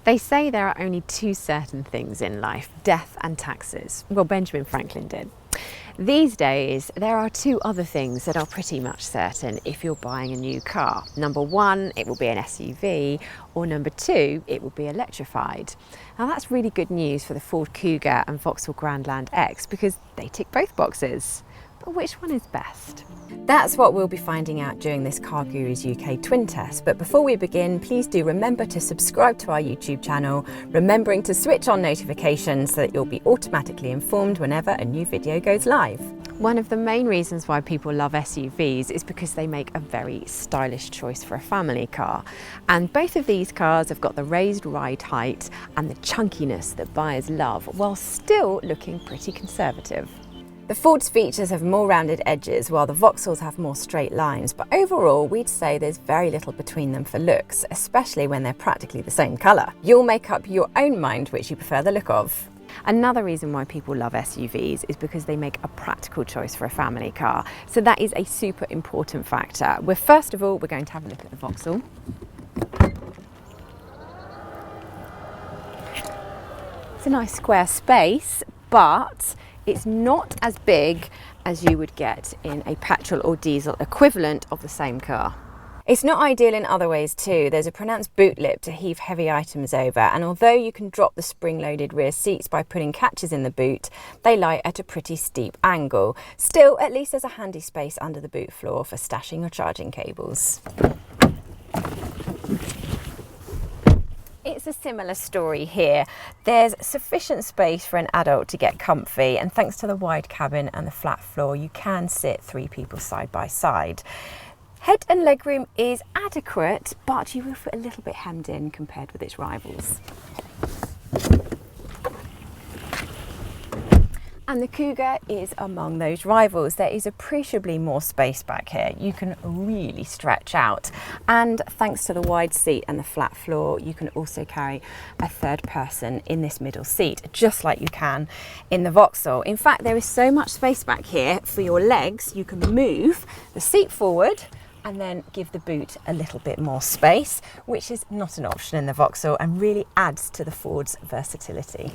They say there are only two certain things in life, death and taxes. Well, Benjamin Franklin did. These days, there are two other things that are pretty much certain if you're buying a new car. Number one, it will be an SUV, or number two, it will be electrified. Now that's really good news for the Ford Kuga and Vauxhall Grandland X because they tick both boxes. But which one is best? That's what we'll be finding out during this CarGurus UK twin test. But before we begin, please do remember to subscribe to our YouTube channel, remembering to switch on notifications so that you'll be automatically informed whenever a new video goes live. One of the main reasons why people love SUVs is because they make a very stylish choice for a family car. And both of these cars have got the raised ride height and the chunkiness that buyers love, while still looking pretty conservative. The Ford's features have more rounded edges while the Vauxhalls have more straight lines, but overall we'd say there's very little between them for looks, especially when they're practically the same colour. You'll make up your own mind which you prefer the look of. Another reason why people love SUVs is because they make a practical choice for a family car, so that is a super important factor. First of all, we're going to have a look at the Vauxhall. It's a nice square space, but it's not as big as you would get in a petrol or diesel equivalent of the same car. It's not ideal in other ways too. There's a pronounced boot lip to heave heavy items over, and although you can drop the spring-loaded rear seats by putting catches in the boot, they lie at a pretty steep angle. Still, at least there's a handy space under the boot floor for stashing your charging cables. It's a similar story here. There's sufficient space for an adult to get comfy, and thanks to the wide cabin and the flat floor, you can sit three people side by side. Head and legroom is adequate, but you will feel a little bit hemmed in compared with its rivals. And the Kuga is among those rivals. There is appreciably more space back here. You can really stretch out. And thanks to the wide seat and the flat floor, you can also carry a third person in this middle seat, just like you can in the Vauxhall. In fact, there is so much space back here for your legs, you can move the seat forward and then give the boot a little bit more space, which is not an option in the Vauxhall and really adds to the Ford's versatility.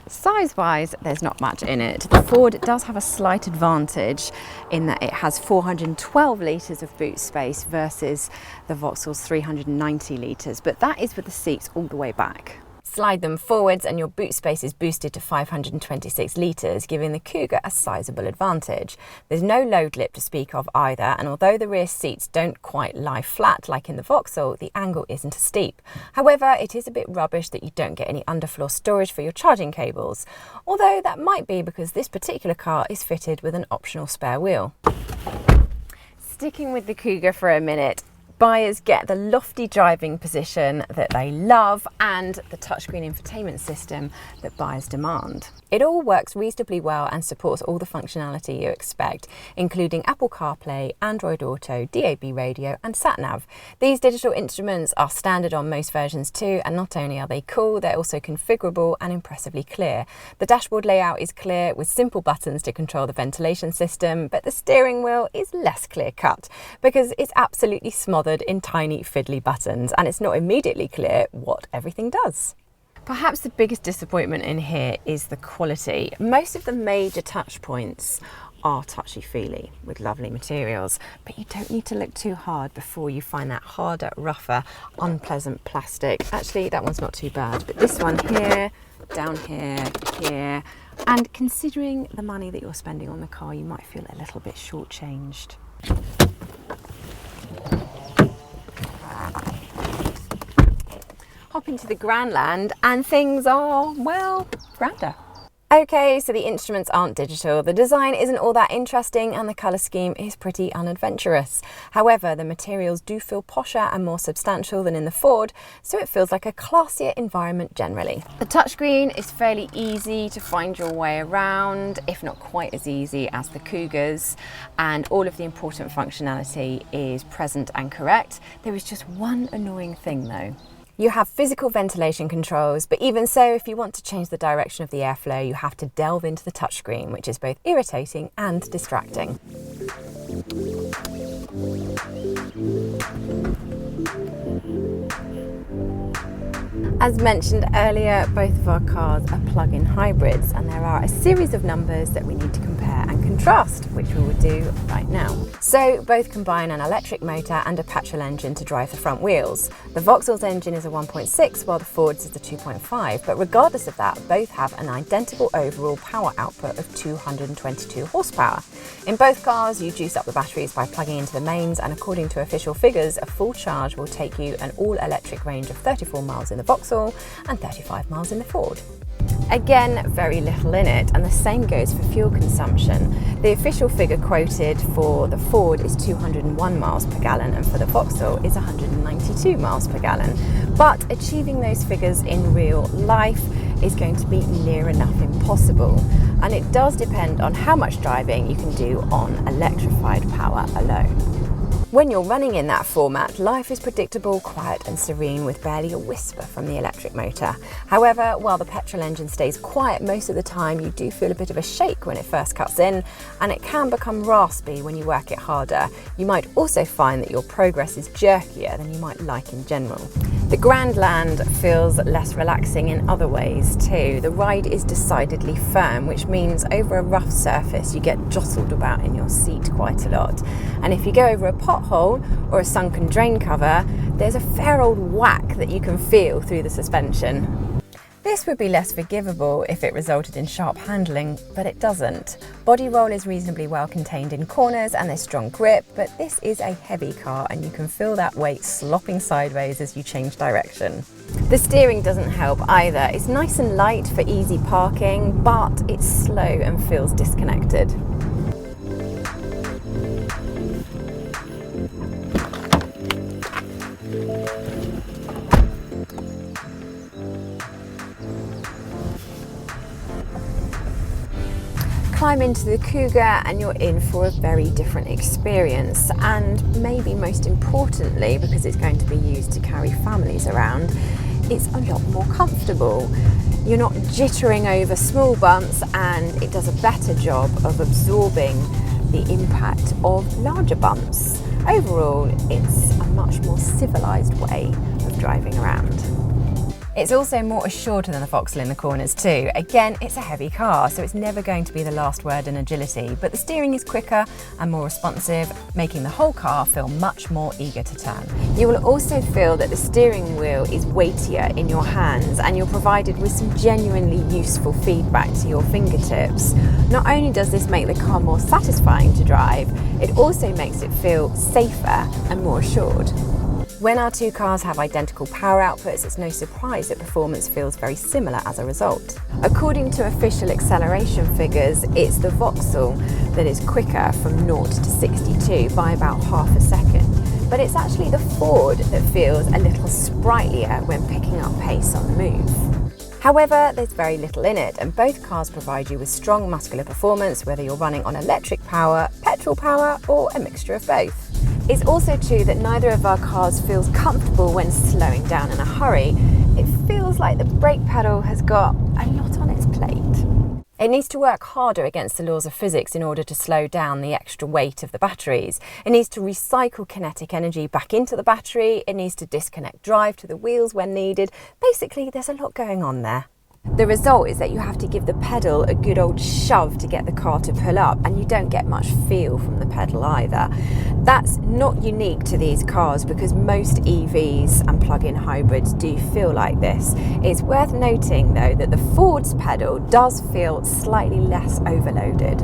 Size-wise, there's not much in it. The Ford does have a slight advantage in that it has 412 litres of boot space versus the Vauxhall's 390 litres, but that is with the seats all the way back. Slide them forwards and your boot space is boosted to 526 litres, giving the Kuga a sizable advantage. There's no load lip to speak of either, and although the rear seats don't quite lie flat like in the Vauxhall, the angle isn't steep. However, it is a bit rubbish that you don't get any underfloor storage for your charging cables, although that might be because this particular car is fitted with an optional spare wheel. Sticking with the Kuga for a minute, buyers get the lofty driving position that they love and the touchscreen infotainment system that buyers demand. It all works reasonably well and supports all the functionality you expect, including Apple CarPlay, Android Auto, DAB radio and sat-nav. These digital instruments are standard on most versions too, and not only are they cool, they're also configurable and impressively clear. The dashboard layout is clear with simple buttons to control the ventilation system, but the steering wheel is less clear-cut because it's absolutely smothered in tiny fiddly buttons, and it's not immediately clear what everything does. Perhaps the biggest disappointment in here is the quality. Most of the major touch points are touchy-feely with lovely materials, but you don't need to look too hard before you find that harder, rougher, unpleasant plastic. Actually, that one's not too bad, but this one here, down here, here, and considering the money that you're spending on the car, you might feel a little bit shortchanged. Hop into the Grandland and things are, well, grander. Okay, so the instruments aren't digital, the design isn't all that interesting, and the colour scheme is pretty unadventurous. However, the materials do feel posher and more substantial than in the Ford, so it feels like a classier environment generally. The touchscreen is fairly easy to find your way around, if not quite as easy as the Kugas, and all of the important functionality is present and correct. There is just one annoying thing though. You have physical ventilation controls, but even so, if you want to change the direction of the airflow, you have to delve into the touchscreen, which is both irritating and distracting. As mentioned earlier, both of our cars are plug-in hybrids, and there are a series of numbers that we need to compare and contrast, which we will do right now. So both combine an electric motor and a petrol engine to drive the front wheels. The Vauxhall's engine is a 1.6 while the Ford's is a 2.5, but regardless of that, both have an identical overall power output of 222 horsepower. In both cars, you juice up the batteries by plugging into the mains, and according to official figures, a full charge will take you an all-electric range of 34 miles in the Vauxhall and 35 miles in the Ford. Again, very little in it, and the same goes for fuel consumption. The official figure quoted for the Ford is 201 miles per gallon, and for the Vauxhall is 192 miles per gallon. But achieving those figures in real life is going to be near enough impossible, and it does depend on how much driving you can do on electrified power alone. When you're running in that format, life is predictable, quiet and serene, with barely a whisper from the electric motor. However, while the petrol engine stays quiet most of the time, you do feel a bit of a shake when it first cuts in, and it can become raspy when you work it harder. You might also find that your progress is jerkier than you might like in general. The Grandland feels less relaxing in other ways too. The ride is decidedly firm, which means over a rough surface you get jostled about in your seat quite a lot. And if you go over a pothole or a sunken drain cover, there's a fair old whack that you can feel through the suspension. This would be less forgivable if it resulted in sharp handling, but it doesn't. Body roll is reasonably well contained in corners and there's strong grip, but this is a heavy car and you can feel that weight slopping sideways as you change direction. The steering doesn't help either. It's nice and light for easy parking, but it's slow and feels disconnected. Climb into the Kuga and you're in for a very different experience, and maybe most importantly, because it's going to be used to carry families around, it's a lot more comfortable. You're not jittering over small bumps, and it does a better job of absorbing the impact of larger bumps. Overall, it's a much more civilised way of driving around. It's also more assured than the Vauxhall in the corners too. Again, it's a heavy car, so it's never going to be the last word in agility, but the steering is quicker and more responsive, making the whole car feel much more eager to turn. You will also feel that the steering wheel is weightier in your hands, and you're provided with some genuinely useful feedback to your fingertips. Not only does this make the car more satisfying to drive, it also makes it feel safer and more assured. When our two cars have identical power outputs, it's no surprise that performance feels very similar as a result. According to official acceleration figures, it's the Vauxhall that is quicker from 0 to 62 by about half a second. But it's actually the Ford that feels a little sprightlier when picking up pace on the move. However, there's very little in it, and both cars provide you with strong muscular performance, whether you're running on electric power, petrol power, or a mixture of both. It's also true that neither of our cars feels comfortable when slowing down in a hurry. It feels like the brake pedal has got a lot on its plate. It needs to work harder against the laws of physics in order to slow down the extra weight of the batteries. It needs to recycle kinetic energy back into the battery. It needs to disconnect drive to the wheels when needed. Basically, there's a lot going on there. The result is that you have to give the pedal a good old shove to get the car to pull up, and you don't get much feel from the pedal either. That's not unique to these cars because most EVs and plug-in hybrids do feel like this. It's worth noting though that the Ford's pedal does feel slightly less overloaded.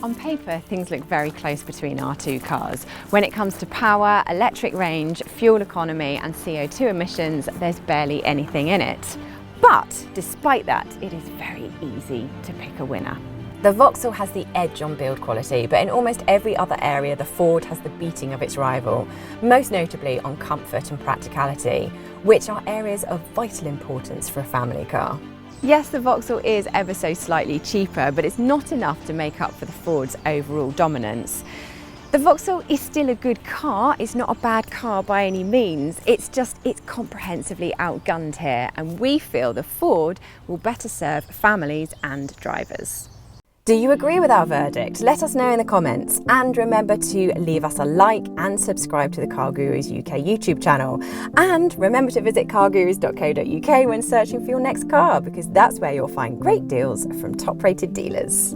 On paper, things look very close between our two cars. When it comes to power, electric range, fuel economy and CO2 emissions, there's barely anything in it. But despite that, it is very easy to pick a winner. The Vauxhall has the edge on build quality, but in almost every other area, the Ford has the beating of its rival, most notably on comfort and practicality, which are areas of vital importance for a family car. Yes, the Vauxhall is ever so slightly cheaper, but it's not enough to make up for the Ford's overall dominance. The Vauxhall is still a good car, it's not a bad car by any means, it's comprehensively outgunned here, and we feel the Ford will better serve families and drivers. Do you agree with our verdict? Let us know in the comments, and remember to leave us a like and subscribe to the CarGurus UK YouTube channel. And remember to visit cargurus.co.uk when searching for your next car, because that's where you'll find great deals from top-rated dealers.